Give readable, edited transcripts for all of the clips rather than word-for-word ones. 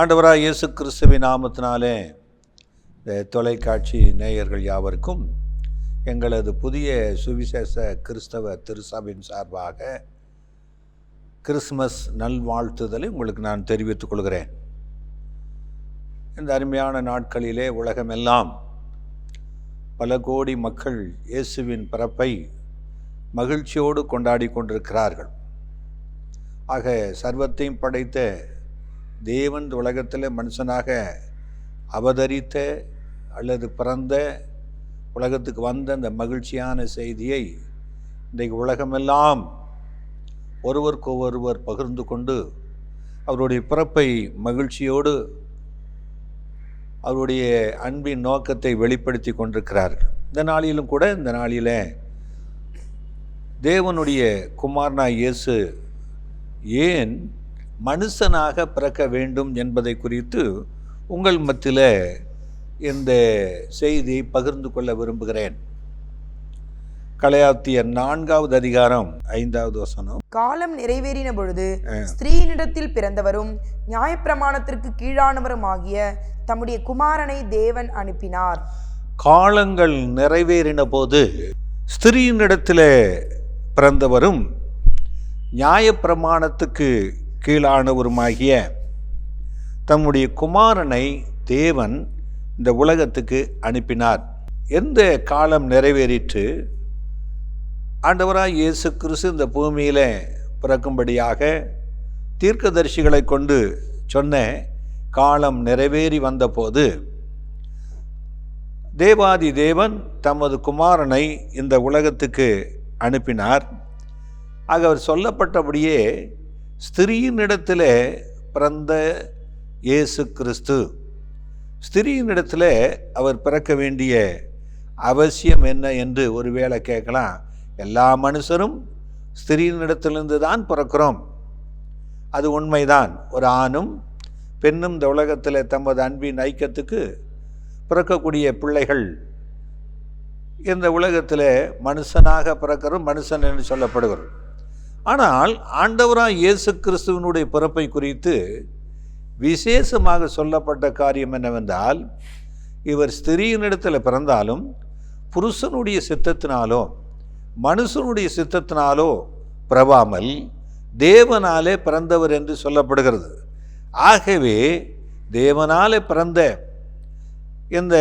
ஆண்டவராக இயேசு கிறிஸ்துவின் நாமத்தினாலே இந்த தொலைக்காட்சி நேயர்கள் யாவருக்கும் எங்களது புதிய சுவிசேஷ கிறிஸ்தவ திருசபையின் சார்பாக கிறிஸ்மஸ் நல்வாழ்த்துதலை உங்களுக்கு நான் தெரிவித்துக் கொள்கிறேன். இந்த அருமையான நாட்களிலே உலகமெல்லாம் பல கோடி மக்கள் இயேசுவின் பிறப்பை மகிழ்ச்சியோடு கொண்டாடி கொண்டிருக்கிறார்கள். ஆக சர்வத்தையும் படைத்த தேவன் உலகத்தில் மனுஷனாக அவதரித்த அல்லது பிறந்த உலகத்துக்கு வந்த அந்த மகிழ்ச்சியான செய்தியை இன்றைக்கு உலகமெல்லாம் ஒருவருக்கொருவர் பகிர்ந்து கொண்டு அவருடைய பிறப்பை மகிழ்ச்சியோடு அவருடைய அன்பின் நோக்கத்தை வெளிப்படுத்தி கொண்டிருக்கிறார்கள். இந்த நாளிலும் கூட இந்த நாளில் தேவனுடைய குமாரனாய் இயேசு ஏன் மனுஷனாக பிறக்க வேண்டும் என்பதை குறித்து உங்கள் மத்தியில் இந்த செய்தியை பகிர்ந்து கொள்ள விரும்புகிறேன். கலாத்தியர் 4வது அதிகாரம் 5வது வசனம். காலம் நிறைவேறின பொழுது ஸ்திரீனிடத்தில் பிறந்தவரும் நியாயப்பிரமாணத்திற்கு கீழானவரும் ஆகிய தம்முடைய குமாரனை தேவன் அனுப்பினார். காலங்கள் நிறைவேறின போது ஸ்திரீனிடத்தில் பிறந்தவரும் நியாயப்பிரமாணத்துக்கு கீழானவருமாகிய தம்முடைய குமாரனை தேவன் இந்த உலகத்துக்கு அனுப்பினார். எந்த காலம் நிறைவேறிற்று? ஆண்டவராய் இயேசு கிறிஸ்து இந்த பூமியில் பிறக்கும்படியாக தீர்க்கதரிசிகளை கொண்டு சொன்ன காலம் நிறைவேறி வந்தபோது தேவாதி தேவன் தமது குமாரனை இந்த உலகத்துக்கு அனுப்பினார். ஆக அவர் சொல்லப்பட்டபடியே ஸ்திரீயினிடத்தில் பிறந்த இயேசு கிறிஸ்து, ஸ்திரீயினிடத்தில் அவர் பிறக்க வேண்டிய அவசியம் என்ன என்று ஒருவேளை கேட்கலாம். எல்லா மனுஷரும் ஸ்திரீயினிடத்திலிருந்து தான் பிறக்கிறோம், அது உண்மைதான். ஒரு ஆணும் பெண்ணும் இந்த உலகத்தில் தமது அன்பின் ஐக்கியத்துக்கு பிறக்கக்கூடிய பிள்ளைகள் இந்த உலகத்தில் மனுஷனாக பிறக்கிறோம், மனுஷன் என்று சொல்லப்படுகிறோம். ஆனால் ஆண்டவராய் இயேசு கிறிஸ்துவனுடைய பிறப்பை குறித்து விசேஷமாக சொல்லப்பட்ட காரியம் என்னவென்றால், இவர் ஸ்திரீயினிடத்தில் பிறந்தாலும் புருஷனுடைய சித்தத்தினாலோ மனுஷனுடைய சித்தத்தினாலோ பிறவாமல் தேவனாலே பிறந்தவர் என்று சொல்லப்படுகிறது. ஆகவே தேவனாலே பிறந்த இந்த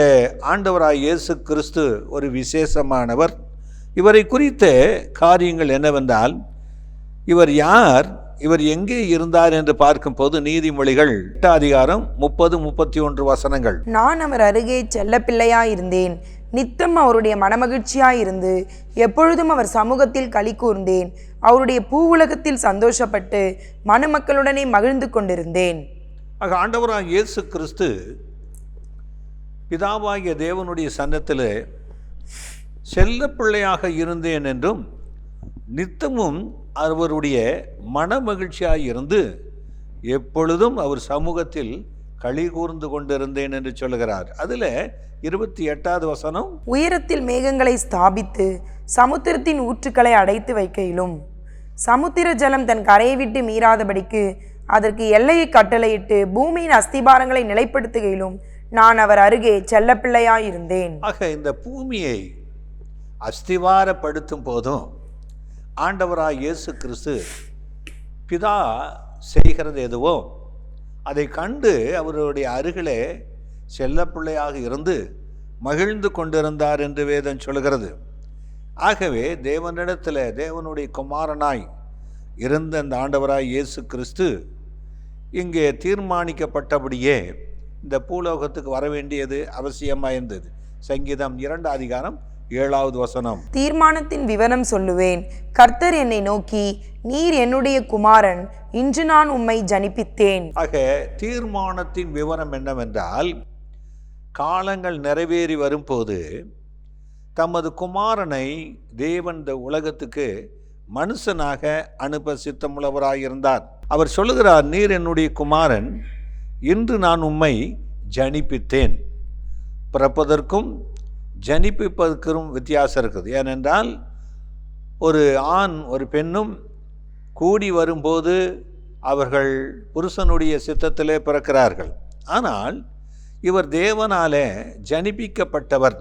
ஆண்டவராய் இயேசு கிறிஸ்து ஒரு விசேஷமானவர். இவரை குறித்த காரியங்கள் என்னவென்றால், இவர் யார், இவர் எங்கே இருந்தார் என்று பார்க்கும்போது நீதிமொழிகள் 8 அதிகாரம் 30-31 வசனங்கள். நான் அவர் அருகே செல்ல பிள்ளையாயிருந்தேன், நித்தம் அவருடைய மனமகிழ்ச்சியாயிருந்து எப்பொழுதும் அவர் சமூகத்தில் களி கூர்ந்தேன். அவருடைய பூவுலகத்தில் சந்தோஷப்பட்டு மணமக்களுடனே மகிழ்ந்து கொண்டிருந்தேன். ஆக ஆண்டவராக இயேசு கிறிஸ்து பிதாவாகிய தேவனுடைய சன்னத்தில் செல்ல பிள்ளையாக இருந்தேன் என்றும் நித்தமும் அவருடைய மனமகிழ்ச்சியாய் இருந்து எப்பொழுதும் அவர் சமூகத்தில் களி கூர்ந்து கொண்டிருந்தேன் என்று சொல்லுகிறார். அதில் 28வது வசனம். உயரத்தில் மேகங்களை ஸ்தாபித்து சமுத்திரத்தின் ஊற்றுக்களை அடைத்து வைக்கையிலும் சமுத்திர ஜலம் தன் கரையை விட்டு மீறாதபடிக்கு அதற்கு எல்லையை கட்டளையிட்டு பூமியின் அஸ்திபாரங்களை நிலைப்படுத்துகையிலும் நான் அவர் அருகே செல்ல பிள்ளையாயிருந்தேன். ஆக இந்த பூமியை அஸ்திவாரப்படுத்தும் போதும் ஆண்டவராய் இயேசு கிறிஸ்து பிதா செய்கிறது எதுவோ அதை கண்டு அவருடைய அருகிலே செல்லப்பிள்ளையாக இருந்து மகிழ்ந்து கொண்டிருந்தார் என்று வேதம் சொல்கிறது. ஆகவே தேவனிடத்தில் தேவனுடைய குமாரனாய் இருந்த அந்த ஆண்டவராய் இயேசு கிறிஸ்து இங்கே தீர்மானிக்கப்பட்டபடியே இந்த பூலோகத்துக்கு வர வேண்டியது அவசியமாயிருந்தது. சங்கீதம் 2 அதிகாரம் 7வது வசனம். தீர்மானத்தின் விவரம் சொல்லுவேன். கர்த்தர் என்னை நோக்கி, நீர் என்னுடைய குமாரன், இன்று நான் உம்மை ஜனிப்பித்தேன். ஆக தீர்மானத்தின் விவரம் என்னவென்றால், காலங்கள் நிறைவேறி வரும்போது தமது குமாரனை தேவன் இந்த உலகத்துக்கு மனுஷனாக அனுப்ப சித்தமுள்ளவராயிருந்தார். அவர் சொல்லுகிறார், நீர் என்னுடைய குமாரன், இன்று நான் உம்மை ஜனிப்பித்தேன். பிறப்பதற்கும் ஜனிப்பிப்பதற்கும் வித்தியாசம் இருக்குது. ஏனென்றால் ஒரு ஆண் ஒரு பெண்ணும் கூடி வரும்போது அவர்கள் புருஷனுடைய சித்தத்திலே பிறக்கிறார்கள். ஆனால் இவர் தேவனாலே ஜனிப்பிக்கப்பட்டவர்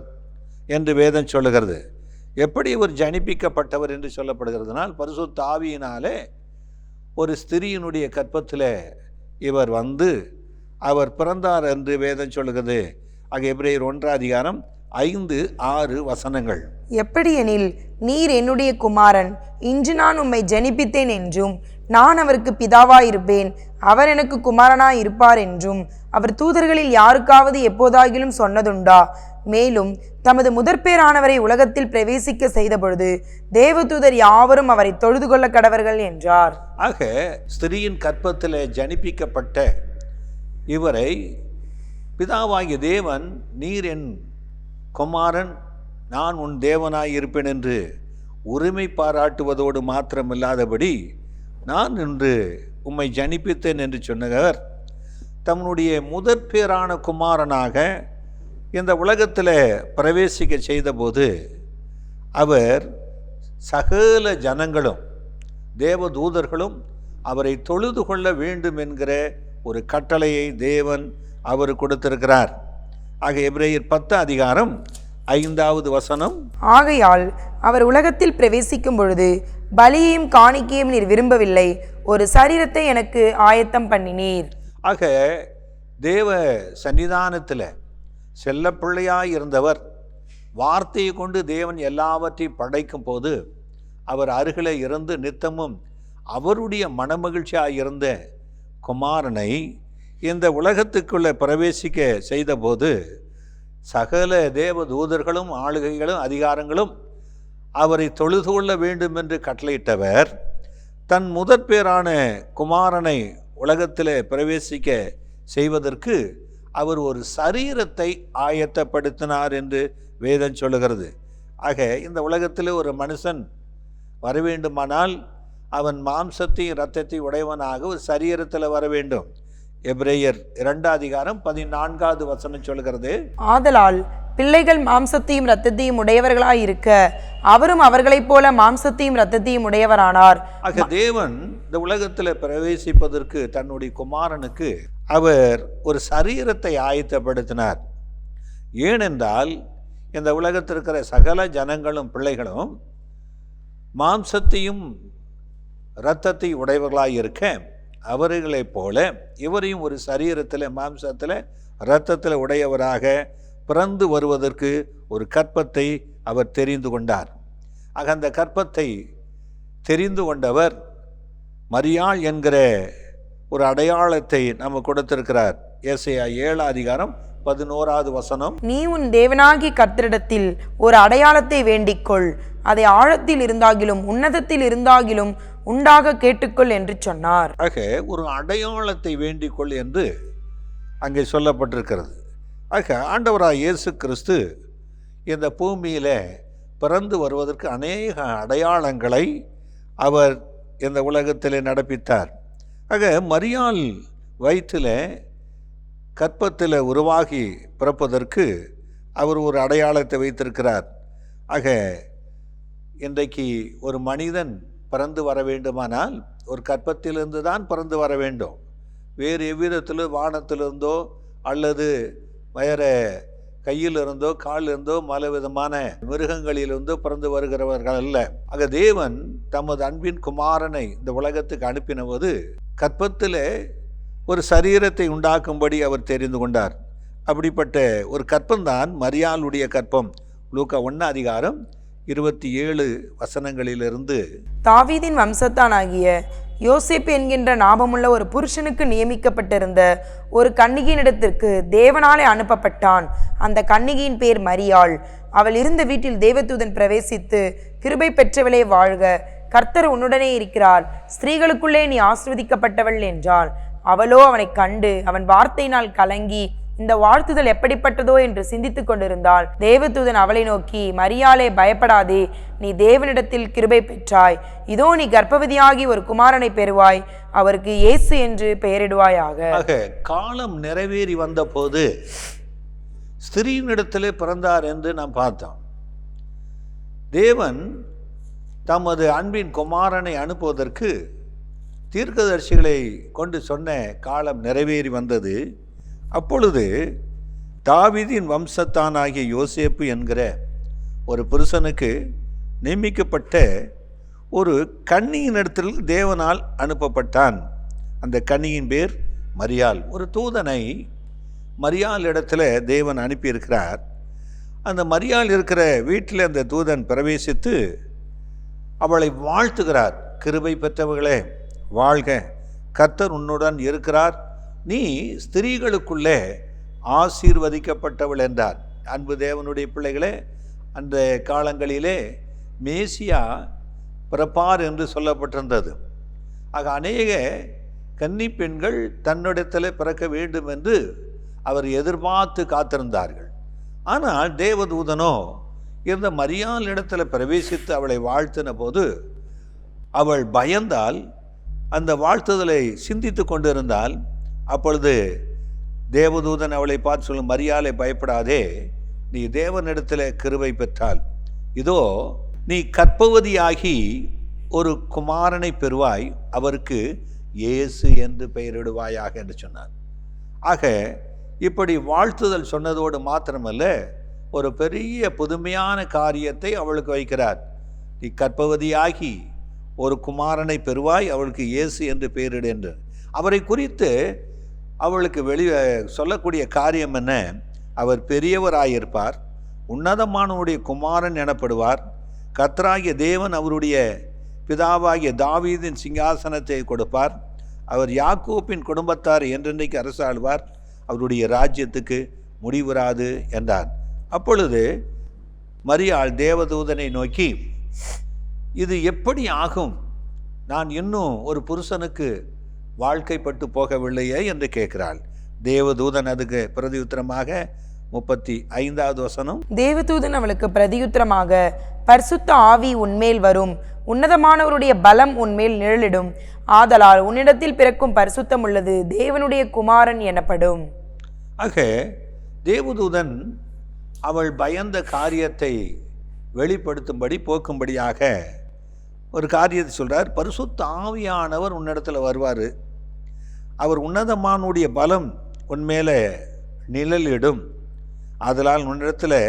என்று வேதம் சொல்லுகிறது. எப்படி இவர் ஜனிப்பிக்கப்பட்டவர் என்று சொல்லப்படுகிறதுனால், பரிசுத்த ஆவியினாலே ஒரு ஸ்திரீயினுடைய கற்பத்தில் இவர் வந்து அவர் பிறந்தார் என்று வேதம் சொல்லுகிறது. ஆக எபிரேயர் 1:5-6 எப்படியெனில், நீர் என்னுடைய குமாரன், இன்று நான் உம்மை ஜனிப்பித்தேன் என்றும், நான் அவருக்கு பிதாவாயிருப்பேன், அவர் எனக்கு குமாரனாய் இருப்பார் என்றும் அவர் தூதர்களில் யாருக்காவது எப்போதாகிலும் சொன்னதுண்டா? மேலும் தமது முதற்பேரானவரை உலகத்தில் பிரவேசிக்க செய்த பொழுது தேவதூதர் யாவரும் அவரை தொழுது கொள்ள கடவர்கள் என்றார். ஆக ஸ்திரீயின் கற்பத்தில் ஜனிப்பிக்கப்பட்ட இவரை பிதாவாகிய தேவன், நீர் என் குமாரன், நான் உன் தேவனாய் இருப்பேன் என்று உரிமை பாராட்டுவதோடு மாத்திரமில்லாதபடி, நான் இன்று உம்மை ஜனிப்பித்தேன் என்று சொன்னவர் தம்முடைய முதற்பேரான குமாரனாக இந்த உலகத்தில் பிரவேசிக்க செய்தபோது அவர் சகல ஜனங்களும் தேவதூதர்களும் அவரை தொழுது கொள்ள வேண்டும் என்கிற ஒரு கட்டளையை தேவன் அவர் கொடுத்திருக்கிறார். ஆக எபிரேயர் 10:5 ஆகையால் அவர் உலகத்தில் பிரவேசிக்கும் பொழுது பலியையும் காணிக்கையும் நீர் விரும்பவில்லை, ஒரு சரீரத்தை எனக்கு ஆயத்தம் பண்ணினீர். ஆக தேவ சன்னிதானத்தில் செல்லப்பிள்ளையாய் இருந்தவர் வார்த்தையை கொண்டு தேவன் எல்லாவற்றையும் படைக்கும் போது அவர் அருகில் இருந்து நித்தமும் அவருடைய மனமகிழ்ச்சியாக இருந்த குமாரனை இந்த உலகத்துக்குள்ளே பிரவேசிக்க செய்தபோது சகல தேவ தூதர்களும் ஆளுகைகளும் அதிகாரங்களும் அவரை தொழுது கொள்ள வேண்டும் என்று கட்டளையிட்டவர் தன் முதற்பேரான குமாரனை உலகத்தில் பிரவேசிக்க செய்வதற்கு அவர் ஒரு சரீரத்தை ஆயத்தப்படுத்தினார் என்று வேதம் சொல்லுகிறது. ஆக இந்த உலகத்தில் ஒரு மனுஷன் வர வேண்டுமானால் அவன் மாம்சத்தையும் இரத்தத்தையும் உடையவனாக ஒரு சரீரத்தில் வர வேண்டும். எபிரேயர் 2:14 சொல்கிறது, ஆதலால் பிள்ளைகள் மாம்சத்தையும் இரத்தத்தையும் உடையவர்களாய் இருக்க அவரும் அவர்களைப் போல மாம்சத்தையும் இரத்தத்தையும் உடையவரானார். ஆக தேவன் இந்த உலகத்தில் பிரவேசிப்பதற்கு தன்னுடைய குமாரனுக்கு அவர் ஒரு சரீரத்தை ஆயத்தப்படுத்தினார். ஏனென்றால் இந்த உலகத்தில் இருக்கிற சகல ஜனங்களும் பிள்ளைகளும் மாம்சத்தையும் இரத்தத்தையும் உடையவர்களாய் இருக்க அவர்களைப் போல இவரையும் ஒரு சரீரத்தில் மாம்சத்தில் இரத்தத்தில் உடையவராக பிறந்து வருவதற்கு ஒரு கற்பத்தை அவர் தெரிந்து கொண்டார். ஆக அந்த கற்பத்தை தெரிந்து கொண்டவர் மரியாள் என்கிற ஒரு அடையாளத்தை நம்ம கொடுத்திருக்கிறார். ஏசாயா 7:11 நீ உன் தேவனாகிய கர்த்தரிடத்தில் ஒரு அடையாளத்தை வேண்டிக்கொள், அதை ஆழத்தில் இருந்தாகிலும் உன்னதத்தில் இருந்தாகிலும் உண்டாக கேட்டுக்கொள் என்று சொன்னார். ஆக ஒரு அடையாளத்தை வேண்டிக்கொள் என்று அங்கே சொல்லப்பட்டிருக்கிறது. ஆக ஆண்டவராக இயேசு கிறிஸ்து இந்த பூமியில் பிறந்து வருவதற்கு அநேக அடையாளங்களை அவர் இந்த உலகத்தில் நடப்பித்தார். ஆக மரியாள் வயிற்றில் கற்பத்தில் உருவாகி பிறப்பதற்கு அவர் ஒரு அடையாளத்தை வைத்திருக்கிறார். ஆக இன்றைக்கு ஒரு மனிதன் பிறந்து வர வேண்டுமானால் ஒரு கற்பத்திலிருந்து தான் பிறந்து வர வேண்டும். வேறு எவ்விதத்திலும் வானத்திலிருந்தோ அல்லது வேறு கையிலிருந்தோ காலிலிருந்தோ பல விதமான மிருகங்களிலிருந்தோ பிறந்து வருகிறவர்கள் அல்ல. ஆக தேவன் தமது அன்பின் குமாரனை இந்த உலகத்துக்கு அனுப்பின போது கற்பத்தில் ஒரு சரீரத்தை உண்டாக்கும்படி அவர் தெரிந்து கொண்டார். அப்படிப்பட்ட ஒரு கற்பம்தான் மரியாளுடைய கற்பம். லூக்கா 1:27 தாவீதின் வம்சத்தானாகிய யோசேப்பு என்கின்ற நாமமுள்ள ஒரு புருஷனுக்கு நியமிக்கப்பட்டிருந்த ஒரு கன்னிகையினிடத்திற்கு தேவனாலே அனுப்பப்பட்டான். அந்த கன்னிகையின் பேர் மரியாள். அவள் இருந்த வீட்டில் தேவதூதன் பிரவேசித்து, கிருபை பெற்றவளே வாழ்க, கர்த்தர் உன்னுடனே இருக்கிறார், ஸ்திரீகளுக்குள்ளே நீ ஆசீர்வதிக்கப்பட்டவள் என்றாள். அவளோ அவனை கண்டு அவன் வார்த்தையினால் கலங்கி இந்த வாழ்த்துதல் எப்படிப்பட்டதோ என்று சிந்தித்துக் கொண்டிருந்தாள். தேவதூதன் அவளை நோக்கி, மரியாளே பயப்படாதே, நீ தேவனிடத்தில் கிருபை பெற்றாய், இதோ நீ கர்ப்பவதியாகி ஒரு குமாரனை பெறுவாய், அவருக்கு இயேசு என்று பெயரிடுவாயாக. காலம் நிறைவேறி வந்த போது ஸ்திரீனிடத்திலே பிறந்தார் என்று நாம் பார்த்தோம். தேவன் தமது அன்பின் குமாரனை அனுப்புவதற்கு தீர்க்கதரிசிகளை கொண்டு சொன்ன காலம் நிறைவேறி வந்தது. அப்பொழுது தாவீதின் வம்சத்தானாகிய யோசேப்பு என்கிற ஒரு புருஷனுக்கு நியமிக்கப்பட்ட ஒரு கன்னியினிடத்தில் தேவனால் அனுப்பப்பட்டான். அந்த கன்னியின் பேர் மரியாள். ஒரு தூதனை மரியாள் இடத்துல தேவன் அனுப்பியிருக்கிறார். அந்த மரியாள் இருக்கிற வீட்டில் அந்த தூதன் பிரவேசித்து அவளை வாழ்த்துகிறார். கிருபை பெற்றவர்களே வாழ்க, கர்த்தர் உன்னுடன் இருக்கிறார், நீ ஸ்திரீகளுக்குள்ளே ஆசீர்வதிக்கப்பட்டவள் என்றார். அன்பு தேவனுடைய பிள்ளைகளே, அந்த காலங்களிலே மேசியா பிறப்பார் என்று சொல்லப்பட்டிருந்தது. ஆக அநேக கன்னி பெண்கள் தன்னிடத்தில் பிறக்க வேண்டும் என்று அவர் எதிர்பார்த்து காத்திருந்தார்கள். ஆனால் தேவதூதனோ இந்த மரியாள் இடத்துல பிரவேசித்து அவளை வாழ்த்தின போது அவள் பயந்தால், அந்த வாழ்த்துதலை சிந்தித்து கொண்டிருந்தால், அப்பொழுது தேவதூதன் அவளை பார்த்து சொல்லும், மரியாளை பயப்படாதே, நீ தேவனிடத்தில் கிருபை பெற்றால், இதோ நீ கர்ப்பவதியாகி ஒரு குமாரனை பெறுவாய், அவருக்கு இயேசு என்று பெயரிடுவாயாக என்று சொன்னார். ஆக இப்படி வாழ்த்துதல் சொன்னதோடு மாத்திரமல்ல, ஒரு பெரிய புதுமையான காரியத்தை அவளுக்கு வைக்கிறார். நீ கர்ப்பவதியாகி ஒரு குமாரனை பெறுவாய், அவளுக்கு இயேசு என்று பெயரிடு என்று. அவரை குறித்து அவளுக்கு சொல்லக்கூடிய காரியம் என்ன? அவர் பெரியவராயிருப்பார், உன்னதமானவருடைய குமாரன் எனப்படுவார், கர்த்தராகிய தேவன் அவருடைய பிதாவாகிய தாவீதின் சிங்காசனத்தை கொடுப்பார், அவர் யாக்கோப்பின் குடும்பத்தார் என்றென்றைக்கு அரசாழ்வார், அவருடைய ராஜ்யத்துக்கு முடிவுறாது என்றார். அப்பொழுது மரியாள் தேவதூதனை நோக்கி, இது எப்படி ஆகும்? நான் இன்னும் ஒரு புருஷனுக்கு வாழ்க்கைப்பட்டு போகவில்லையே என்று கேட்கிறாள். தேவதூதன் அதுக்கு பிரதியுத்தரமாக 35வது வசனம், தேவதூதன் அவளுக்கு பிரதியுத்தரமாக, பரிசுத்த ஆவி உன்மேல் வரும், உன்னதமானவருடைய பலம் உன்மேல் நிழலிடும், ஆதலால் உன்னிடத்தில் பிறக்கும் பரிசுத்தம் உள்ளது தேவனுடைய குமாரன் எனப்படும். ஆக தேவதூதன் அவள் பயந்த காரியத்தை வெளிப்படுத்தும்படி போக்கும்படியாக ஒரு காரியத்தை சொல்கிறார். பரிசுத்த ஆவியானவர் உன்னிடத்தில் வருவார், அவர் உன்னதமானுடைய பலம் உன்மேலே நிழலிடும், ஆதலால் உன்னிடத்தில்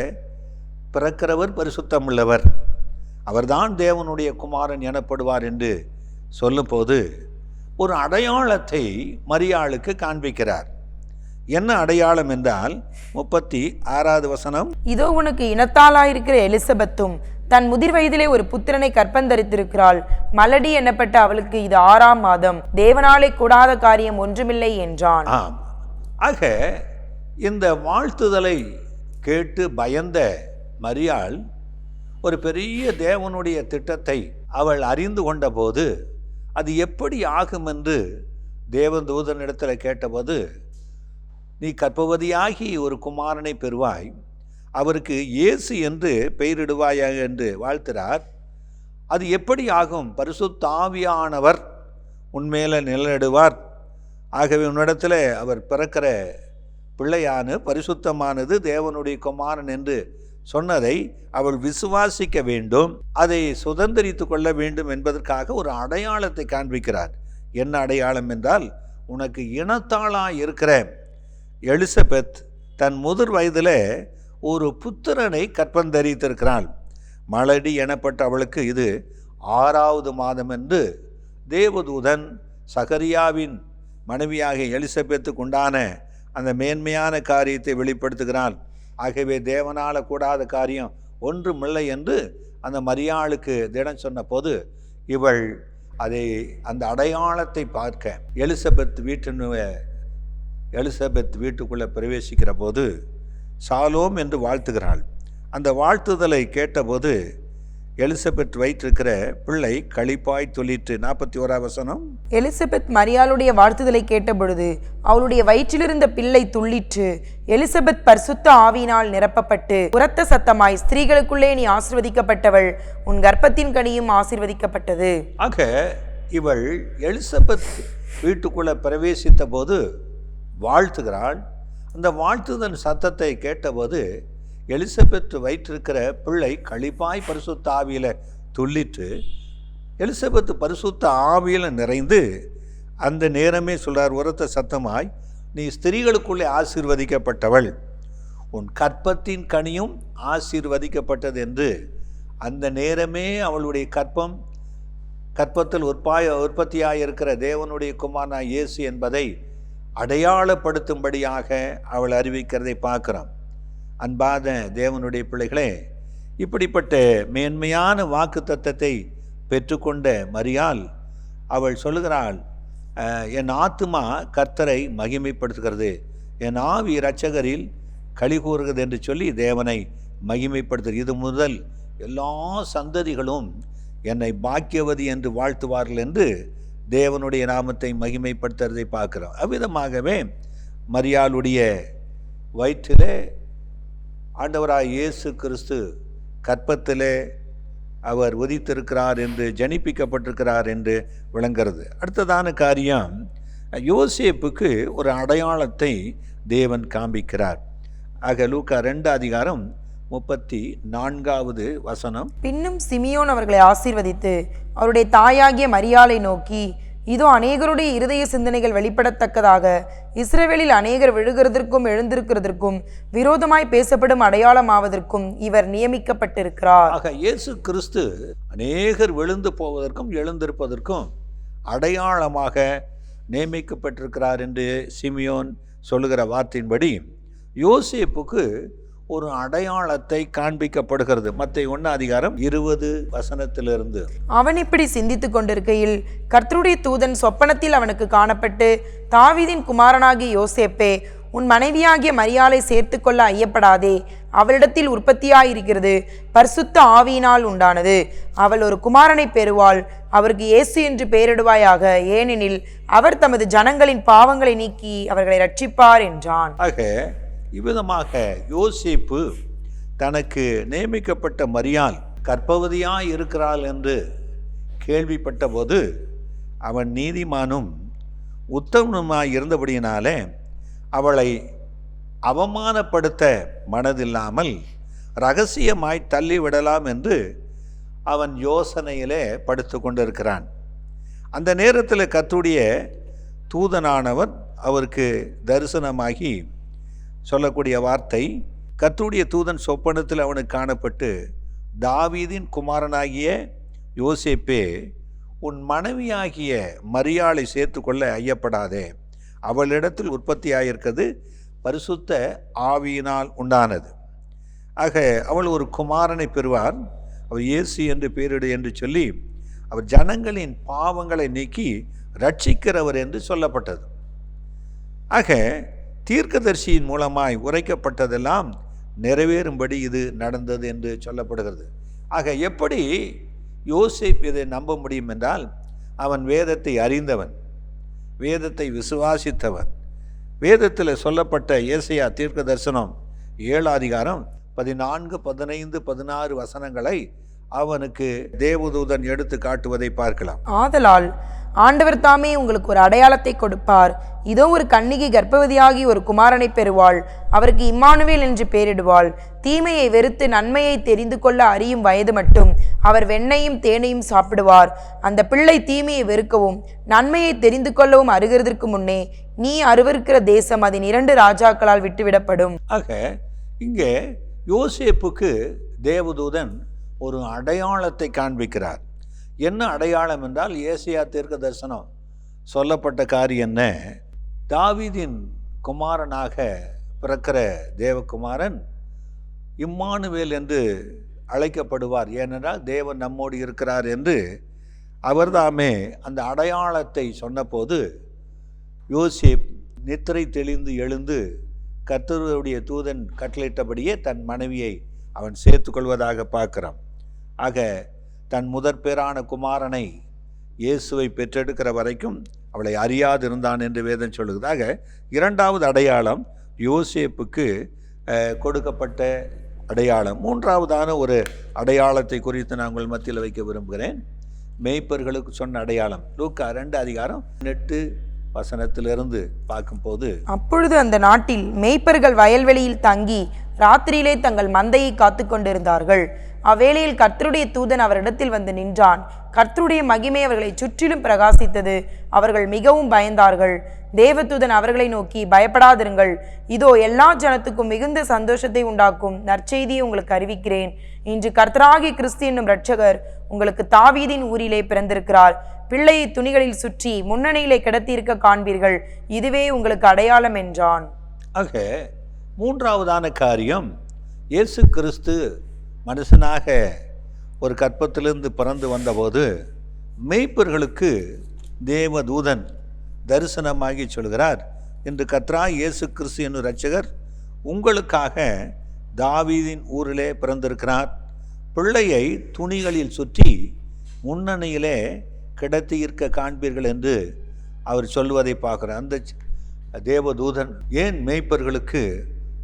பிறக்கிறவர் பரிசுத்தம் உள்ளவர், அவர்தான் தேவனுடைய குமாரன் எனப்படுவார் என்று சொல்லும்போது ஒரு அடையாளத்தை மரியாளுக்கு காண்பிக்கிறார். என்ன அடையாளம் என்றால் 36வது வசனம், இதோ உனக்கு இனத்தாளாயிருக்கிற எலிசபெத்தும் தன் முதிர் வயதிலே ஒரு புத்திரனை கற்பந்தரித்திருக்கிறாள், மலடி எனப்பட்ட அவளுக்கு இது 6ஆம் மாதம், தேவனாலே கூடாத காரியம் ஒன்றுமில்லை என்றான். ஆக இந்த வாழ்த்துதலை கேட்டு பயந்த மரியாள் ஒரு பெரிய தேவனுடைய திட்டத்தை அவள் அறிந்து கொண்ட போது அது எப்படி ஆகும் என்று தேவதூதனிடத்தில் கேட்டபோது, நீ கர்ப்பவதியாகி ஒரு குமாரனை பெறுவாய், அவருக்கு இயேசு என்று பெயரிடுவாயாக என்று வாழ்த்துறார். அது எப்படி ஆகும்? பரிசுத்த ஆவியானவர் உன்மேல நிழலிடுவார், ஆகவே உன்னிடத்தில் அவர் பிறக்கிற பிள்ளையான பரிசுத்தமானது தேவனுடைய குமாரன் என்று சொன்னதை அவள் விசுவாசிக்க வேண்டும், அதை சுதந்திரித்து கொள்ள வேண்டும் என்பதற்காக ஒரு அடையாளத்தை காண்பிக்கிறார். என்ன அடையாளம் என்றால், உனக்கு இனத்தாளாய் இருக்கிற எலிசபெத் தன் முதிர் வயதில் ஒரு புத்திரனை கற்பந்தரித்திருக்கிறாள், மலடி எனப்பட்ட அவளுக்கு இது 6வது மாதம் என்று தேவதூதன் சகரியாவின் மனைவியாக எலிசபெத்துக்கு உண்டான அந்த மேன்மையான காரியத்தை வெளிப்படுத்துகிறான். ஆகவே தேவனால கூடாத காரியம் ஒன்றுமில்லை என்று அந்த மரியாளுக்கு தினம் சொன்ன போது இவள் அதை அந்த அடையாளத்தை பார்க்க எலிசபெத் வீட்டுக்குள்ளே பிரவேசிக்கிற போது சாலோம் என்று வாழ்த்துகிறாள். அந்த வாழ்த்துதலை கேட்டபோது எலிசபெத் வயிற்றிருக்கிற பிள்ளை களிப்பாய் துளிற்று. 41வது வசனம், எலிசபெத் மரியாளுடைய வாழ்த்துதலை கேட்டபொழுது அவளுடைய வயிற்றிலிருந்த பிள்ளை துள்ளிற்று, எலிசபெத் பரிசுத்த ஆவியினால் நிரப்பப்பட்டு உரத்த சத்தமாய், ஸ்திரீகளுக்குள்ளே நீ ஆசீர்வதிக்கப்பட்டவள், உன் கர்ப்பத்தின் கனியும் ஆசீர்வதிக்கப்பட்டது. ஆக இவள் எலிசபெத் வீட்டுக்குள்ளே பிரவேசித்த போது வாழ்த்துகிறாள். அந்த வாழ்த்துதல் சத்தத்தை கேட்டபோது எலிசபெத் வயிற்றிருக்கிற பிள்ளை களிப்பாய் பரிசுத்த ஆவியில் துள்ளிற்று. எலிசபெத் பரிசுத்த ஆவியில் நிறைந்து அந்த நேரமே சொல்றார் உரத்த சத்தமாய், நீ ஸ்திரீகளுக்குள்ளே ஆசீர்வதிக்கப்பட்டவள், உன் கற்பத்தின் கனியும் ஆசீர்வதிக்கப்பட்டது என்று அந்த நேரமே அவளுடைய கற்பத்தில் உற்பத்தியாக இருக்கிற தேவனுடைய குமாரனாய் இயேசு என்பதை அடையாளப்படுத்தும்படியாக அவள் அறிவிக்கிறதை பார்க்கிறோம். அன்பான தேவனுடைய பிள்ளைகளே, இப்படிப்பட்ட மேன்மையான வாக்கு தத்தத்தை பெற்றுக்கொண்ட மரியாள் அவள் சொல்லுகிறாள், என் ஆத்துமா கர்த்தரை மகிமைப்படுத்துகிறது, என் ஆவி இரட்சகரில் களி கூறுகிறது என்று சொல்லி தேவனை மகிமைப்படுத்துகிறது. இது முதல் எல்லா சந்ததிகளும் என்னை பாக்கியவதி என்று வாழ்த்துவார்கள் என்று தேவனுடைய நாமத்தை மகிமைப்படுத்துறதை பார்க்கிறோம். அவ்விதமாகவே மரியாளுடைய வயிற்றிலே ஆண்டவராய் இயேசு கிறிஸ்து கற்பத்திலே அவர் உதித்திருக்கிறார் என்று ஜனிப்பிக்கப்பட்டிருக்கிறார் என்று விளங்குகிறது. அடுத்ததான காரியம், யோசேப்புக்கு ஒரு அடையாளத்தை தேவன் காண்பிக்கிறார். ஆக லூக்கா 2:34 பின்னும் சிமியோன் அவர்களை ஆசீர்வதித்து அவருடைய தாயாகிய மரியாளை நோக்கி, இதோ அநேகருடைய இருதய சிந்தனைகள் வெளிப்படத்தக்கதாக இஸ்ரவேலில் அநேகர் விழுகிறதற்கும் எழுந்திருக்கிறதற்கும் விரோதமாய் பேசப்படும் அடையாளமாவதற்கும் இவர் நியமிக்கப்பட்டிருக்கிறார். ஆக இயேசு கிறிஸ்து அநேகர் விழுந்து போவதற்கும் எழுந்திருப்பதற்கும் அடையாளமாக நியமிக்கப்பட்டிருக்கிறார் என்று சிமியோன் சொல்லுகிற வார்த்தையின்படி யோசேப்புக்கு ஒரு அடையாளத்தை காண்பிக்கப்படுகிறது. மத்தேயு 1:20 அவன் இப்படி சிந்தித்துக் கொண்டிருக்கையில் கர்த்தருடைய தூதன் சொப்பனத்தில் அவனுக்கு காணப்பட்டு, தாவீதின் குமாரனாகிய யோசேப்பே, உன் மனைவியாகிய மரியாளை சேர்த்து கொள்ள ஐயப்படாதே, அவளிடத்தில் உற்பத்தியாயிருக்கிறது பரிசுத்த ஆவியினால் உண்டானது, அவள் ஒரு குமாரனை பெறுவாள், அவருக்கு இயேசு என்று பெயரிடுவாயாக, ஏனெனில் அவர் தமது ஜனங்களின் பாவங்களை நீக்கி அவர்களை ரட்சிப்பார் என்றான். இவ்விதமாக யோசேப்பு தனக்கு நியமிக்கப்பட்ட மரியாள் கர்ப்பவதியாய் இருக்கிறாள் என்று கேள்விப்பட்ட போது அவன் நீதிமானும் உத்தமனுமாய் இருந்தபடியினாலே அவளை அவமானப்படுத்த மனதில்லாமல் இரகசியமாய் தள்ளிவிடலாம் என்று அவன் யோசனையிலே படுத்து கொண்டிருக்கிறான். அந்த நேரத்தில் கர்த்தருடைய தூதனானவர் அவருக்கு தரிசனமாகி சொல்லக்கூடிய வார்த்தை, கர்த்தருடைய தூதன் சொப்பனத்தில் அவனுக்கு காணப்பட்டு, தாவீதின் குமாரனாகிய யோசேப்பே, உன் மனைவியாகிய மரியாளை சேர்த்து கொள்ள ஐயப்படாதே, அவளிடத்தில் உற்பத்தியாயிருக்கிறது பரிசுத்த ஆவியினால் உண்டானது. ஆக அவள் ஒரு குமாரனை பெறுவார், அவர் இயேசு என்று பெயரிடு என்று சொல்லி அவர் ஜனங்களின் பாவங்களை நீக்கி ரட்சிக்கிறவர் என்று சொல்லப்பட்டது. ஆக தீர்க்கதரிசியின் மூலமாய் உரைக்கப்பட்டதெல்லாம் நிறைவேறும்படி இது நடந்தது என்று சொல்லப்படுகிறது. ஆக எப்படி யோசேப்பு இதை நம்ப முடியும் என்றால், அவன் வேதத்தை அறிந்தவன், வேதத்தை விசுவாசித்தவன். வேதத்தில் சொல்லப்பட்ட ஏசாயா தீர்க்க தரிசனம் 7:14, 15, 16 அவனுக்கு தேவதூதன் எடுத்து காட்டுவதை பார்க்கலாம். ஆதலால் ஆண்டவர் தாமே உங்களுக்கு ஒரு அடையாளத்தை கொடுப்பார், இதோ ஒரு கன்னிகை கர்ப்பவதியாகி ஒரு குமாரனை பெறுவாள், அவருக்கு இம்மானுவேல் என்று பெயரிடுவாள், தீமையை வெறுத்து நன்மையை தெரிந்து கொள்ள அறியும் வயது மட்டும் அவர் வெண்ணையும் தேனையும் சாப்பிடுவார், அந்த பிள்ளை தீமையை வெறுக்கவும் நன்மையை தெரிந்து கொள்ளவும் அருகிறதற்கு முன்னே நீ அருவருக்கிற தேசம் அதன் 2 ராஜாக்களால் விட்டுவிடப்படும். ஆக இங்கே யோசேப்புக்கு தேவதூதன் ஒரு அடையாளத்தை காண்பிக்கிறார். என்ன அடையாளம் என்றால், ஏசாயா தீர்க்க தரிசனம் சொல்லப்பட்ட காரியம் என்ன, தாவீதின் குமாரனாக பிறக்கிற தேவகுமாரன் இம்மானுவேல் என்று அழைக்கப்படுவார், ஏனென்றால் தேவன் நம்மோடு இருக்கிறார் என்று அவர்தாமே அந்த அடையாளத்தை சொன்னபோது யோசேப் நித்திரை தெளிந்து எழுந்து கர்த்தருடைய தூதன் கட்டளையிட்டபடியே தன் மனைவியை அவன் சேர்த்து கொள்வதாக பார்க்கிறான். ஆக தன் முதற்பேரான குமாரனை இயேசுவை பெற்றெடுக்கிற வரைக்கும் அவளை அறியாதிருந்தான் என்று வேதம் சொல்லுகிறதாக. 2வது அடையாளம் யோசேப்புக்கு கொடுக்கப்பட்ட அடையாளம். 3வதான ஒரு அடையாளத்தை குறித்து நான் உங்கள் மத்தியில் வைக்க விரும்புகிறேன். மேய்ப்பர்களுக்கு சொன்ன அடையாளம் லூக்கா 2:8, வசனத்திலிருந்து பார்க்கும்போது, அப்பொழுது அந்த நாட்டில் மேய்ப்பர்கள் வயல்வெளியில் தங்கி ராத்திரியிலே தங்கள் மந்தையை காத்து கொண்டிருந்தார்கள். அவ்வேளையில் கர்த்தருடைய தூதன் அவரிடத்தில் வந்து நின்றான். கர்த்தருடைய மகிமை அவர்களை சுற்றிலும் பிரகாசித்தது. அவர்கள் மிகவும் பயந்தார்கள். தேவதூதன் அவர்களை நோக்கி, பயப்படாதிருங்கள், இதோ எல்லா ஜனத்துக்கும் மிகுந்த சந்தோஷத்தை உண்டாக்கும் நற்செய்தியை உங்களுக்கு அறிவிக்கிறேன். இன்று கர்த்தராகிய கிறிஸ்து என்னும் இரட்சகர் உங்களுக்கு தாவீதின் ஊரிலே பிறந்திருக்கிறார். பிள்ளையை துணிகளில் சுற்றி முன்னணியிலே கிடத்தியிருக்க காண்பீர்கள். இதுவே உங்களுக்கு அடையாளம் என்றான். ஆக மூன்றாவதான காரியம், இயேசு கிறிஸ்து மனுஷனாக ஒரு கற்பத்திலிருந்து பிறந்து வந்தபோது மேய்ப்பர்களுக்கு தேவதூதன் தரிசனமாகி சொல்கிறார், இன்று கர்த்தராகிய இயேசு கிறிஸ்து என்னும் இரட்சகர் உங்களுக்காக தாவீதின் ஊரிலே பிறந்திருக்கிறார். பிள்ளையை துணிகளில் சுற்றி முன்னணியிலே கிடத்தியிருக்க காண்பீர்கள் என்று அவர் சொல்வதை பார்க்கிறார். அந்த தேவதூதன் ஏன் மேய்ப்பர்களுக்கு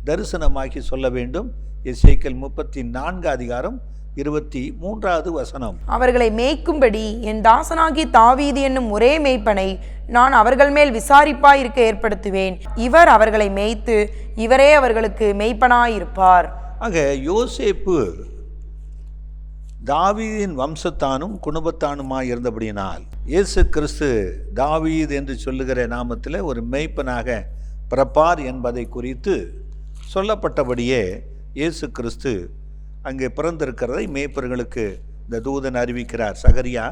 தரிசனமாக்கி சொல்ல வேண்டும்? எசேக்கியேல் 34:23 வசனம். அவர்களை மேய்க்கும்படி என் தாசனாகி தாவீது என்னும் ஒரே மேய்ப்பனை நான் அவர்கள் மேல் விசாரிப்பாயிருக்க ஏற்படுத்துவேன். இவர் அவர்களை மேய்த்து இவரே அவர்களுக்கு மேய்ப்பனாயிருப்பார். ஆக யோசேப்பு தாவீதின் வம்சத்தானும் குடும்பத்தானுமாய் இருந்தபடியினால் இயேசு கிறிஸ்து தாவீது என்று சொல்லுகிற நாமத்தில் ஒரு மேய்ப்பனாக பிறப்பார் என்பதை குறித்து சொல்லப்பட்டபடியே இயேசு கிறிஸ்து அங்கே பிறந்திருக்கிறதை மேய்ப்பர்களுக்கு இந்த தூதன் அறிவிக்கிறார். சகரியா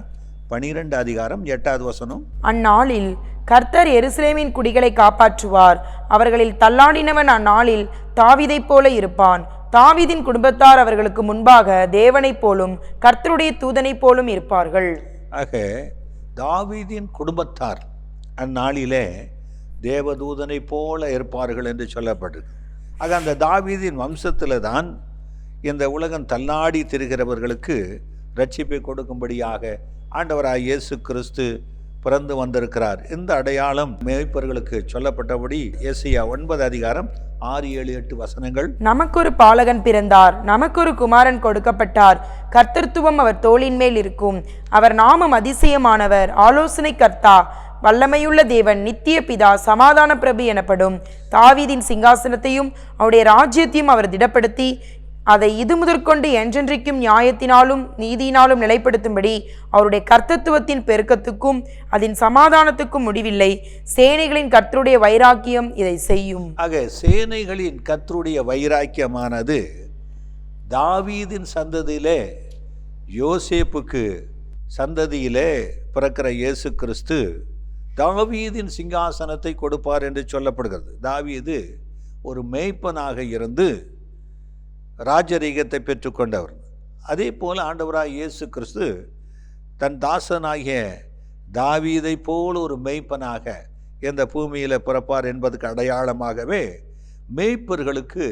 12:8 வசனம். அந்நாளில் கர்த்தர் எருசலேமின் குடிகளை காப்பாற்றுவார். அவர்களில் தள்ளாடினவன் அந்நாளில் தாவீதைப் போல இருப்பான். தாவீதின் குடும்பத்தார் அவர்களுக்கு முன்பாக தேவனைப் போலும் கர்த்தருடைய தூதனைப் போலும் இருப்பார்கள். ஆக தாவீதின் குடும்பத்தார் அந்நாளிலே தேவதூதனை போல இருப்பார்கள் என்று சொல்லப்பட்டிருக்கு. ஆக அந்த தாவீதின் வம்சத்தில் தான் இந்த உலகம் தள்ளாடி திரிகிறவர்களுக்கு ரட்சிப்பை கொடுக்கும்படியாக ஆண்டவராய் இயேசு கிறிஸ்து பிறந்து வந்திருக்கிறார். இந்த அடையாளம் மேய்ப்பர்களுக்கு சொல்லப்பட்டபடி ஏசாயா 9:6-7-8 வசனங்கள். நமக்கொரு பாலகன் பிறந்தார், நமக்கொரு குமாரன் கொடுக்கப்பட்டார். கர்த்தத்துவம் அவர் தோளின் மேல் இருக்கும். அவர் நாமம் அதிசயமானவர், ஆலோசனை கர்த்தா, வல்லமையுள்ள தேவன், நித்திய பிதா, சமாதான பிரபு எனப்படும். தாவீதின் சிங்காசனத்தையும் அவருடைய ராஜ்யத்தையும் அவர் திடப்படுத்தி அதை இது முதற்கொண்டு என்றென்றைக்கும் நியாயத்தினாலும் நீதியினாலும் நிலைப்படுத்தும்படி அவருடைய கர்த்தத்துவத்தின் பெருக்கத்துக்கும் அதன் சமாதானத்துக்கும் முடிவில்லை. சேனைகளின் கர்த்தருடைய வைராக்கியம் இதை செய்யும். ஆக சேனைகளின் கர்த்தருடைய வைராக்கியமானது தாவீதின் சந்ததியிலே யோசேப்புக்கு சந்ததியிலே பிறக்கிற இயேசு கிறிஸ்து தாவீதின் சிங்காசனத்தை கொடுப்பார் என்று சொல்லப்படுகிறது. தாவீது ஒரு மேய்ப்பனாக இருந்து ராஜரீகத்தை பெற்றுக்கொண்டவர். அதே போல் ஆண்டவராய் இயேசு கிறிஸ்து தன் தாசனாகிய தாவீதை போல் ஒரு மேய்ப்பனாக இந்த பூமியில் பிறப்பார் என்பதுக்கு அடையாளமாகவே மேய்ப்பர்களுக்கு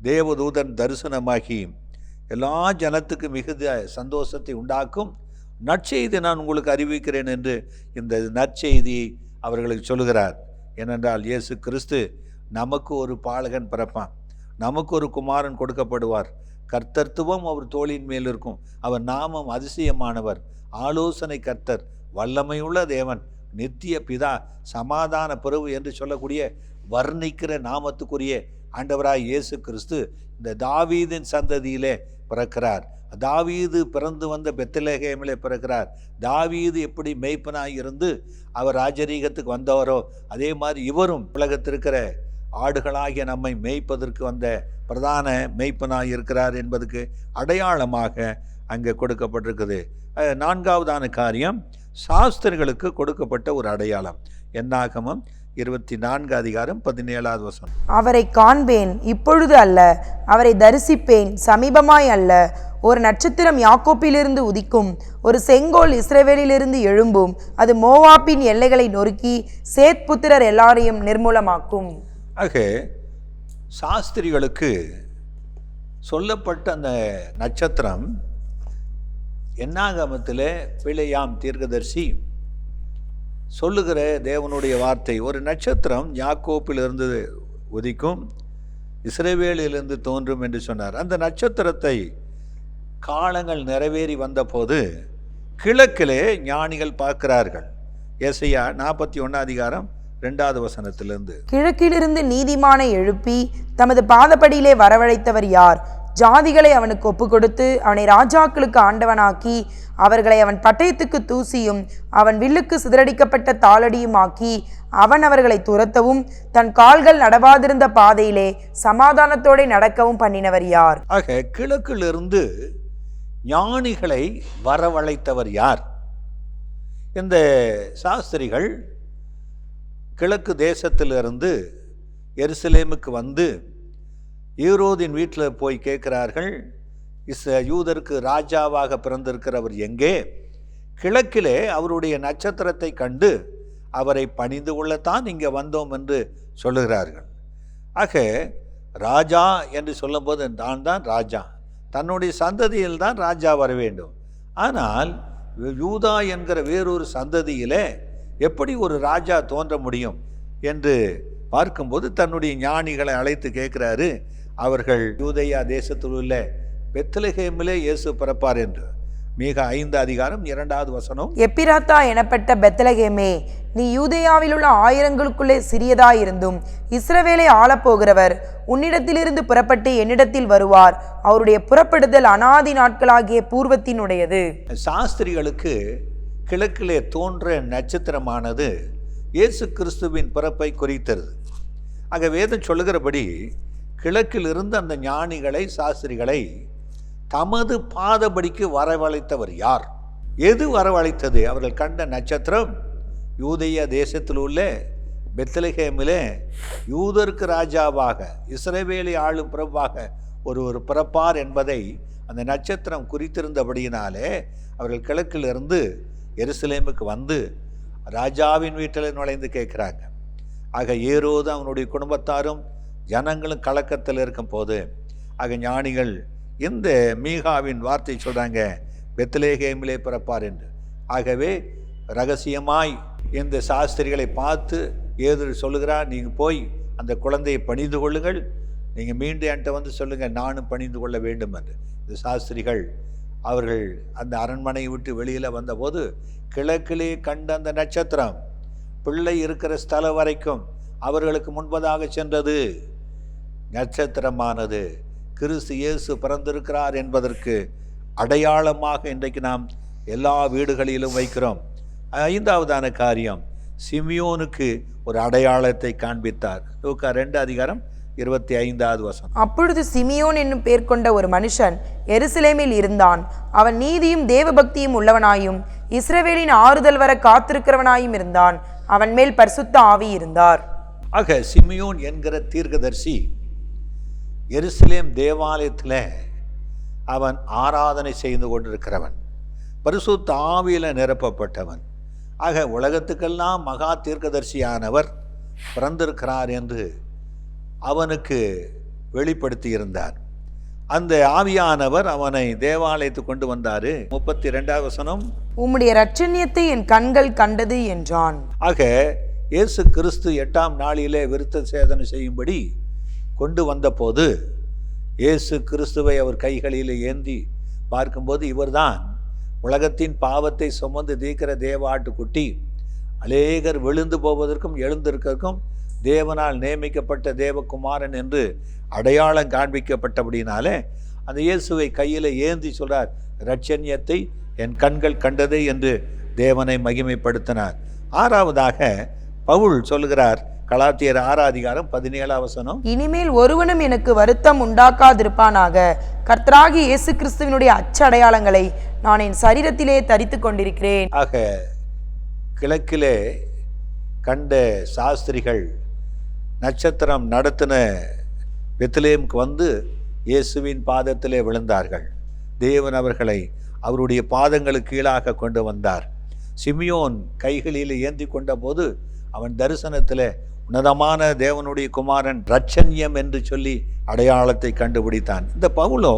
தேவதூதன் தரிசனமாகி எல்லா ஜனத்துக்கு மிகுந்த சந்தோஷத்தை உண்டாக்கும் நற்செய்தி நான் உங்களுக்கு அறிவிக்கிறேன் என்று இந்த நற்செய்தியை அவர்களுக்கு சொல்லுகிறார். ஏனென்றால் இயேசு கிறிஸ்து நமக்கு ஒரு பாலகன் பிறப்பான், நமக்கு ஒரு குமாரன் கொடுக்கப்படுவார், கர்த்தத்துவம் அவர் தோளின் மேல் இருக்கும், அவர் நாமம் அதிசயமானவர், ஆலோசனை கர்த்தர், வல்லமையுள்ள தேவன், நித்திய பிதா, சமாதான பிரபு என்று சொல்லக்கூடிய வர்ணிக்கிற நாமத்துக்குரிய ஆண்டவராய் இயேசு கிறிஸ்து இந்த தாவீதின் சந்ததியிலே பிறக்கிறார். தாவீது பிறந்து வந்த பெத்லகேமிலே பிறக்கிறார். தாவீது எப்படி மேய்ப்பனாய் இருந்து அவர் ராஜரீகத்துக்கு வந்தவரோ அதே மாதிரி இவரும் உலகத்திற்கிற ஆடுகளாகிய நம்மை மேய்ப்பதற்கு வந்த பிரதான மேய்ப்பனாய் இருக்கிறார் என்பதுக்கு அடையாளமாக அங்கே கொடுக்கப்பட்டிருக்குது. நான்காவதான காரியம், சாஸ்திரிகளுக்கு கொடுக்கப்பட்ட ஒரு அடையாளம். என்னாகமம் 24:17 வசனம். அவரை காண்பேன், இப்பொழுது அல்ல, அவரை தரிசிப்பேன், சமீபமாய் அல்ல. ஒரு நட்சத்திரம் யாக்கோப்பிலிருந்து உதிக்கும், ஒரு செங்கோல் இஸ்ரவேலிலிருந்து எழும்பும், அது மோவாப்பின் எல்லைகளை நொறுக்கி சேத் புத்திரர் எல்லாரையும் நிர்மூலமாக்கும். ஆக சாஸ்திரிகளுக்கு சொல்லப்பட்ட அந்த நட்சத்திரம் என்னாகமத்தில் பிலேயாம் தீர்க்கதரிசி சொல்லுகிற தேவனுடைய வார்த்தை, ஒரு நட்சத்திரம் யாக்கோப்பிலிருந்து உதிக்கும், இஸ்ரவேலிலிருந்து தோன்றும் என்று சொன்னார். அந்த நட்சத்திரத்தை காலங்கள் நிறைவேறி வந்தபோது கிழக்கிலே ஞானிகள் பார்க்கிறார்கள். ஏசாயா 41 அதிகாரம் 2வது வசனத்திலிருந்து. கிழக்கிலிருந்து நீதிமானை எழுப்பி தமது பாதப்படியிலே வரவழைத்தவர் யார்? ஜாதிகளை அவனுக்கு ஒப்பு கொடுத்து அவனை ராஜாக்களுக்கு ஆண்டவனாக்கி அவர்களை அவன் பட்டயத்துக்கு தூசியும் அவன் வில்லுக்கு சிதறடிக்கப்பட்ட தாளடியுமாக்கி அவன் அவர்களை துரத்தவும் தன் கால்கள் நடவாதிருந்த பாதையிலே சமாதானத்தோடு நடக்கவும் பண்ணினவர் யார்? ஆக கிழக்கிலிருந்து ஞானிகளை வரவழைத்தவர் யார்? இந்த சாஸ்திரிகள் கிழக்கு தேசத்திலிருந்து எருசலேமுக்கு வந்து ஈரோதின் வீட்டில் போய் கேட்கிறார்கள், யூதருக்கு ராஜாவாக பிறந்திருக்கிறவர் எங்கே? கிழக்கிலே அவருடைய நட்சத்திரத்தை கண்டு அவரை பணிந்து கொள்ளத்தான் இங்கே வந்தோம் என்று சொல்லுகிறார்கள். ஆக ராஜா என்று சொல்லும்போது நான் தான் ராஜா, தன்னுடைய சந்ததியில் தான் ராஜா வர வேண்டும். ஆனால் யூதா என்கிற வேறொரு சந்ததியிலே எப்படி ஒரு ராஜா தோன்ற முடியும் என்று பார்க்கும்போது தன்னுடைய ஞானிகளை அழைத்து கேட்கிறாரு. அவர்கள் யூதேயா தேசத்தில் உள்ள பெத்லகேமிலே இயேசு பிறப்பார் என்று. மீகா 5 அதிகாரம் 2வது வசனம். எப்பிராத்தா எனப்பட்ட பெத்லகேமே, நீ யூதேயாவில் உள்ள ஆயிரங்களுக்குள்ளே சிறியதாயிருந்தும் இஸ்ரவேலை ஆளப்போகிறவர் உன்னிடத்திலிருந்து புறப்பட்டு என்னிடத்தில் வருவார். அவருடைய புறப்படுதல் அனாதி நாட்களாகிய பூர்வத்தினுடையது. சாஸ்திரிகளுக்கு கிழக்கிலே தோன்ற நட்சத்திரமானது இயேசு கிறிஸ்துவின் பிறப்பை குறித்தது. ஆக வேதம் சொல்லுகிறபடி கிழக்கில் இருந்து அந்த ஞானிகளை சாஸ்திரிகளை தமது பாதபடிக்கு வரவழைத்தவர் யார்? எது வரவழைத்தது? அவர்கள் கண்ட நட்சத்திரம் யூதேயா தேசத்தில் உள்ள பெத்லகேமிலே யூதருக்கு ராஜாவாக இஸ்ரவேலை ஆளும் பிரபாக ஒருவர் பிறப்பார் என்பதை அந்த நட்சத்திரம் குறித்திருந்தபடியினாலே அவர்கள் கிழக்கிலிருந்து எருசலேமுக்கு வந்து ராஜாவின் வீட்டில் நுழைந்து கேட்குறாங்க. ஆக ஏரோது அவனுடைய குடும்பத்தாரும் ஜனங்களும் கலக்கத்தில் இருக்கும் போது ஆக ஞானிகள் இந்த மீகாவின் வார்த்தை சொல்கிறாங்க, பெத்லகேமிலே பிறப்பார் என்று. ஆகவே ரகசியமாய் இந்த சாஸ்திரிகளை பார்த்து ஏது சொல்லுகிறார், நீங்கள் போய் அந்த குழந்தையை பணிந்து கொள்ளுங்கள், நீங்கள் மீண்டும் என்கிட்ட வந்து சொல்லுங்கள், நானும் பணிந்து கொள்ள வேண்டும் என்று. இந்த சாஸ்திரிகள் அவர்கள் அந்த அரண்மனையை விட்டு வெளியில் வந்தபோது கிழக்கிலே கண்ட அந்த நட்சத்திரம் பிள்ளை இருக்கிற ஸ்தலம் வரைக்கும் அவர்களுக்கு முன்பதாக சென்றது. நட்சத்திரமானது கிறிஸ்து இயேசு பிறந்திருக்கிறார் என்பதற்கு அடையாளமாக இன்றைக்கு நாம் எல்லா வீடுகளிலும் வைக்கிறோம். 5வதான காரியம், சிமியோனுக்கு ஒரு அடையாளத்தை காண்பித்தார். லூக்கா 2 அதிகாரம் 25வது வசனம். அப்பொழுது சிமியோன் என்னும் பேர் கொண்ட ஒரு மனுஷன் எருசலேமில் இருந்தான். அவன் நீதியும் தேவபக்தியும் உள்ளவனாயும் இஸ்ரவேலின் ஆறுதல் வர காத்திருக்கிறவனாயும் இருந்தான். அவன் மேல் பரிசுத்த ஆவி இருந்தார். ஆக சிமியோன் என்கிற தீர்க்கதரிசி எருசலேம் தேவாலயத்தில் அவன் ஆராதனை செய்து கொண்டிருக்கிறவன், பரிசுத்த ஆவியில நிரப்பப்பட்டவன். ஆக உலகத்துக்கெல்லாம் மகா தீர்க்கதரிசியானவர் பிறந்திருக்கிறார் என்று அவனுக்கு வெளிப்படுத்தி இருந்தார். அந்த ஆவியானவர் அவனை தேவாலயத்துக்கு கொண்டு வந்தாரு. 32வது வசனம், உம்முடைய இரட்சணியத்தை என் கண்கள் கண்டது என்றான். ஆக இயேசு கிறிஸ்து 8ஆம் நாளிலே விருத்த சேதனை செய்யும்படி கொண்டு வந்தபோது இயேசு கிறிஸ்துவை அவர் கைகளில் ஏந்தி பார்க்கும்போது இவர்தான் உலகத்தின் பாவத்தை சுமந்து தீர்க்கிற தேவாட்டுக்குட்டி, அநேகர் விழுந்து போவதற்கும் எழுந்திருக்கிறதுக்கும் தேவனால் நியமிக்கப்பட்ட தேவகுமாரன் என்று அடையாளம் காண்பிக்கப்பட்டபடினாலே அந்த இயேசுவை கையில் ஏந்தி சொல்றார், இரட்சணியத்தை என் கண்கள் கண்டதே என்று தேவனை மகிமைப்படுத்தினார். 6வதாக பவுல் சொல்லுகிறார், கலாத்தியர் 6 அதிகாரம் 17வது வசனம், இனிமேல் ஒருவனும் எனக்கு வருத்தம் உண்டாக்காதிருப்பானாக, கர்த்தராகிய இயேசு கிறிஸ்துவினுடைய அச்சடையாளங்களை நான் என் சரீரத்திலே தரித்து கொண்டிருக்கிறேன். ஆக கிழக்கிலே கண்ட சாஸ்திரிகள் நட்சத்திரம் நடத்தின பெத்லகேமுக்கு வந்து இயேசுவின் பாதத்திலே விழுந்தார்கள். தேவன் அவர்களை அவருடைய பாதங்களுக்கு கீழாக கொண்டு வந்தார். சிமியோன் கைகளில் ஏந்தி கொண்ட போது அவன் தரிசனத்தில் உன்னதமான தேவனுடைய குமாரன் இரட்சண்யம் என்று சொல்லி அடையாளத்தை கண்டுபிடித்தான். இந்த பவுலோ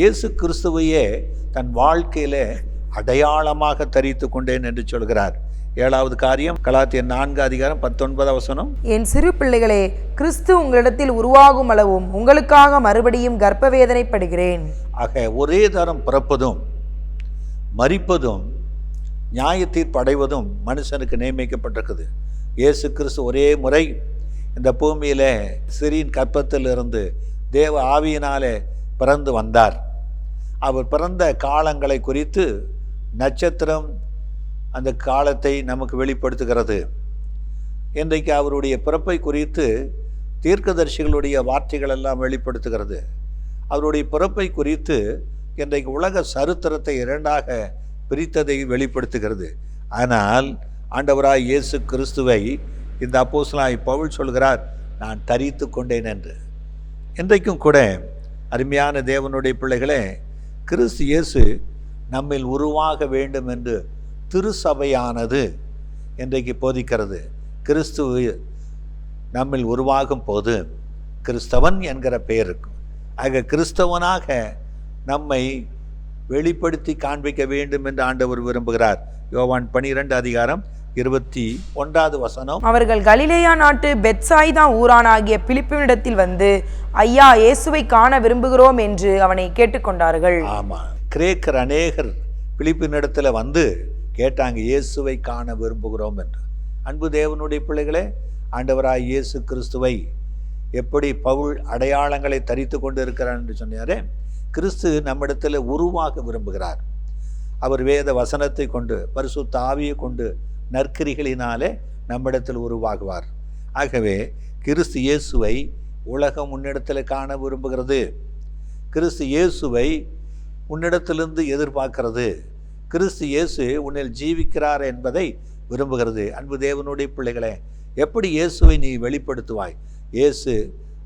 இயேசு கிறிஸ்துவையே தன் வாழ்க்கையில அடையாளமாக தரித்து கொண்டேன் என்று சொல்கிறார். 7வது காரியம், கலாத்தியர் 4 அதிகாரம் 19வது வசனம், என் சிறு பிள்ளைகளே, கிறிஸ்து உங்களிடத்தில் உருவாகும் அளவும் உங்களுக்காக மறுபடியும் கர்ப்பவேதனைப்படுகிறேன். ஆக ஒரே தரம் பிறப்பதும் மரிப்பதும் நியாய தீர்ப்பு அடைவதும் மனுஷனுக்கு நியமிக்கப்பட்டிருக்குது. இயேசு கிறிஸ்து ஒரே முறை இந்த பூமியில் சிறியின் கற்பத்திலிருந்து தேவ ஆவியினாலே பிறந்து வந்தார். அவர் பிறந்த காலங்களை குறித்து நட்சத்திரம் அந்த காலத்தை நமக்கு வெளிப்படுத்துகிறது. இன்றைக்கு அவருடைய பிறப்பை குறித்து தீர்க்கதரிசிகளுடைய வார்த்தைகள் எல்லாம் வெளிப்படுத்துகிறது. அவருடைய பிறப்பை குறித்து இன்றைக்கு உலக சரித்திரத்தை இரண்டாக பிரித்ததை வெளிப்படுத்துகிறது. ஆனால் ஆண்டவராய் இயேசு கிறிஸ்துவை இந்த அப்போஸ்தலனாகிய பவுல் சொல்கிறார், நான் தரித்து கொண்டேன் என்று. இன்றைக்கும் கூட அருமையான தேவனுடைய பிள்ளைகளே, கிறிஸ்து இயேசு நம்மில் உருவாக வேண்டும் என்று திருசபையானது இன்றைக்கு போதிக்கிறது. கிறிஸ்து நம்மில் உருவாகும் போது கிறிஸ்தவன் என்கிற பெயர் இருக்கும். ஆக கிறிஸ்தவனாக நம்மை வெளிப்படுத்தி காண்பிக்க வேண்டும் என்று ஆண்டவர் விரும்புகிறார். யோவான் 12:21 அவர்கள் கலிலேயா நாட்டு பெத்சாய்தா ஊரானாகிய பிலிப்பினிடத்தில் வந்து, ஐயா, இயேசுவை காண விரும்புகிறோம் என்று அவனை கேட்டுக்கொண்டார்கள். ஆமா, கிரேக்கர் அநேகர் பிலிப்பினிடத்துல வந்து கேட்டாங்க, இயேசுவை காண விரும்புகிறோம் என்று. அன்பு தேவனுடைய பிள்ளைகளே, ஆண்டவராய் இயேசு கிறிஸ்துவை எப்படி பவுல் அடையாளங்களை தரித்து கொண்டு இருக்கிறார் என்று சொன்னாரே, கிறிஸ்து நம்மிடத்தில் உருவாக விரும்புகிறார். அவர் வேத வசனத்தை கொண்டு பரிசுத்த ஆவியை கொண்டு நற்கிரிகளினாலே நம்மிடத்தில் உருவாகுவார். ஆகவே கிறிஸ்து இயேசுவை உலகம் உன்னிடத்தில் காண விரும்புகிறது. கிறிஸ்து இயேசுவை உன்னிடத்திலிருந்து எதிர்பார்க்கிறது. கிறிஸ்து இயேசு உன்னில் ஜீவிக்கிறார் என்பதை விரும்புகிறது. அன்பு தேவனுடைய பிள்ளைகளே, எப்படி இயேசுவை நீ வெளிப்படுத்துவாய்? இயேசு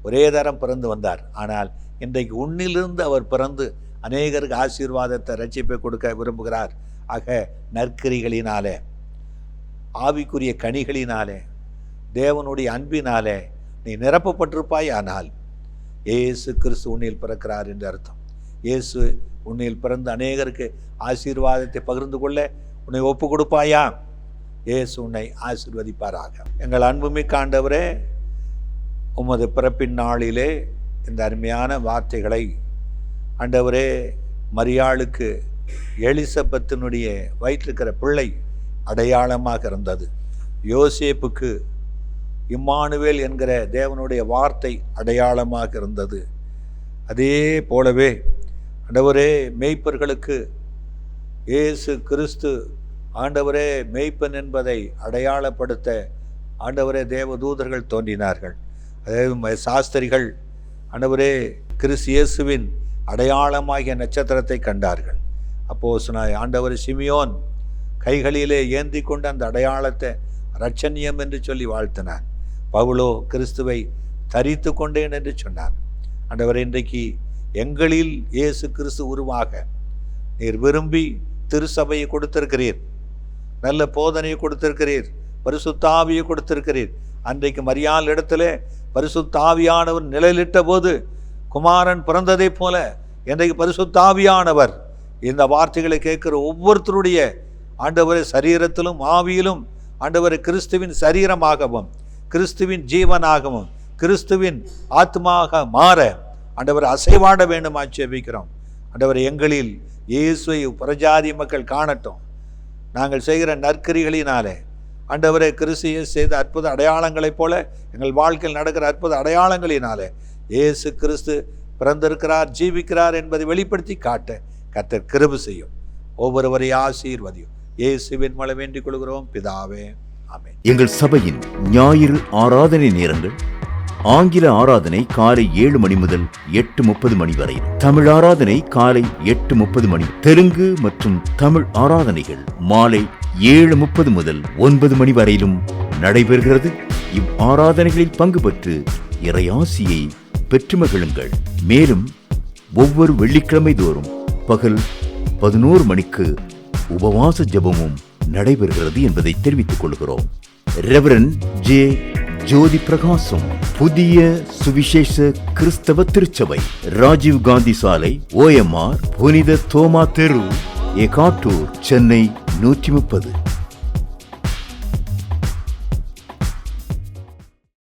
ஒரே தரம் பிறந்து வந்தார். ஆனால் இன்றைக்கு உன்னிலிருந்து அவர் பிறந்து அநேகருக்கு ஆசீர்வாதத்தை, ரட்சிப்பை கொடுக்க விரும்புகிறார். ஆக நற்கிரிகளினாலே, ஆவிக்குரிய கனிகளினாலே, தேவனுடைய அன்பினாலே நீ நிரப்பப்பட்டிருப்பாய். ஆனால் இயேசு கிறிஸ்து உன்னில் பிறக்கிறார் என்று அர்த்தம். இயேசு உன்னில் பிறந்து அநேகருக்கு ஆசீர்வாதத்தை பகிர்ந்து கொள்ள உன்னை ஒப்பு கொடுப்பாயா? இயேசு உன்னை ஆசீர்வதிப்பாராக. எங்கள் அன்புமிக்க ஆண்டவரே, உமது பிறப்பின் நாளிலே இந்த அருமையான வார்த்தைகளை ஆண்டவரே, மரியாளுக்கு எலிசபெத்தினுடைய வயிற்றிருக்கிற பிள்ளை அடையாளமாக இருந்தது. யோசேப்புக்கு இம்மானுவேல் என்கிற தேவனுடைய வார்த்தை அடையாளமாக இருந்தது. அதே போலவே ஆண்டவரே, மேய்ப்பர்களுக்கு இயேசு கிறிஸ்து ஆண்டவரே மேய்ப்பன் என்பதை அடையாளப்படுத்த ஆண்டவரே தேவதூதர்கள் தோன்றினார்கள். அதே சாஸ்திரிகள் ஆண்டவரே கிறிஸ்து இயேசுவின் அடையாளமாகிய நட்சத்திரத்தை கண்டார்கள். அப்போஸ்தலனாகிய ஆண்டவர் சிமியோன் கைகளிலே ஏந்தி கொண்டு அந்த அடையாளத்தை இரட்சணியம் என்று சொல்லி வாழ்த்தினார். பவுலோ கிறிஸ்துவை தரித்து கொண்டேன் என்று சொன்னார். ஆண்டவர், இன்றைக்கு எங்களில் இயேசு கிறிஸ்து உருவாக நீர் விரும்பி திருசபையை கொடுத்திருக்கிறீர், நல்ல போதனையை கொடுத்திருக்கிறீர், பரிசுத்த ஆவியை கொடுத்திருக்கிறீர். அன்றைக்கு மரியாள் இடத்துல பரிசுத்த ஆவியானவர் நிழலிட்ட போது குமாரன் பிறந்ததை போல இன்றைக்கு பரிசுத்த ஆவியானவர் இந்த வார்த்தைகளை கேட்கிற ஒவ்வொருத்தருடைய ஆண்டவரை சரீரத்திலும் ஆவியிலும் ஆண்டவரை கிறிஸ்துவின் சரீரமாகவும் கிறிஸ்துவின் ஜீவனாகவும் கிறிஸ்துவின் ஆத்மாக மாற ஆண்டவர் அசைவாட வேண்டும் ஆட்சேபிக்கிறோம். ஆண்டவர், எங்களில் இயேசுவை புறஜாதி மக்கள் காணட்டும். நாங்கள் செய்கிற நற்கிரிகளினாலே ஆண்டவரே கிறிஸ்து செய்த அற்புத அடையாளங்களைப் போல எங்கள் வாழ்க்கையில் நடக்கிற அற்புத அடையாளங்களினாலே இயேசு கிறிஸ்து பிறந்திருக்கிறார், ஜீவிக்கிறார் என்பதை வெளிப்படுத்தி காட்ட கர்த்தர் கிருபை செய்யும். ஒவ்வொருவரை ஆசீர்வதியும். இயேசுவின் மூலம் வேண்டிக் கொள்கிறோம் பிதாவே, ஆமென். எங்கள் சபையின் ஞாயிறு ஆராதனை நேரங்கள்: ஆங்கில ஆராதனை காலை 7 மணி முதல் 8:30 மணி வரை, தமிழ் ஆராதனை காலை 8:30 மணி, தெலுங்கு மற்றும் தமிழ் ஆராதனைகள் மாலை 7:30 முதல் 9 மணி வரையிலும் நடைபெறுகிறது. இவ் ஆராதனைகளில் பங்கு பெற்று இறையாசியை பெற்று மகிழுங்கள். மேலும் ஒவ்வொரு வெள்ளிக்கிழமை தோறும் பகல் 11 மணிக்கு உபவாச ஜெபமும் நடைபெறுகிறது என்பதை தெரிவித்துக் கொள்கிறோம். Reverend J. ஜோதி பிரகாசம், புதிய சுவிசேஷ கிறிஸ்தவ திருச்சபை, ராஜீவ் காந்தி சாலை, OMR, புனித தோமா தெரு, எகாட்டூர், சென்னை 130.